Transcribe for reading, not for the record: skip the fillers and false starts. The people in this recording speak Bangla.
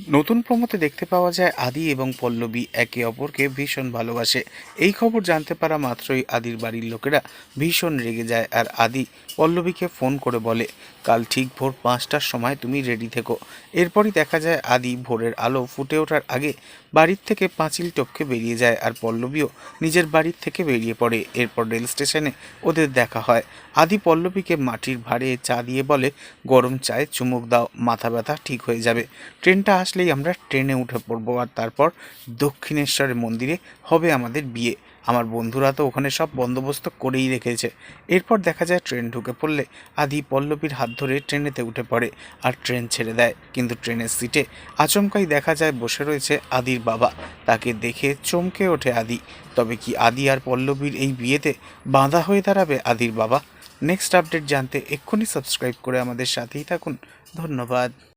নতুন প্রমোতে দেখতে পাওয়া যায় আদি এবং পল্লবী একে অপরকে ভীষণ ভালোবাসে। এই খবর জানতে পারা মাত্রই আদির বাড়ির লোকেরা ভীষণ রেগে যায় আর আদি পল্লবীকে ফোন করে বলে, কাল ঠিক ভোর 5টার সময় তুমি রেডি থেকো। এরপরই দেখা যায় আদি ভোরের আলো ফুটে ওঠার আগে বাড়ির থেকে পাঁচিল টপকে বেরিয়ে যায় আর পল্লবীও নিজের বাড়ির থেকে বেরিয়ে পড়ে। এরপর রেল স্টেশনে ওদের দেখা হয়। আদি পল্লবীকে মাটির ভাঁড়ে চা দিয়ে বলে, গরম চায়ে চুমুক দাও, মাথা ব্যথা ঠিক হয়ে যাবে। ট্রেনটা আসলেই আমরা ট্রেনে উঠে পড়বো আর তারপর দক্ষিণেশ্বরের মন্দিরে হবে আমাদের বিয়ে। আমার বন্ধুরা তো ওখানে সব বন্দোবস্ত করেই রেখেছে। এরপর দেখা যায় ট্রেন ঢুকে পড়লে আদি পল্লবীর হাত ধরে ট্রেনেতে উঠে পড়ে আর ট্রেন ছেড়ে দেয়। কিন্তু ট্রেনের সিটে আচমকাই দেখা যায় বসে রয়েছে আদির বাবা। তাকে দেখে চমকে ওঠে আদি। তবে কি আদি আর পল্লবীর এই বিয়েতে বাঁধা হয়ে দাঁড়াবে আদির বাবা? নেক্সট আপডেট জানতে এক্ষুনি সাবস্ক্রাইব করে আমাদের সাথেই থাকুন। ধন্যবাদ।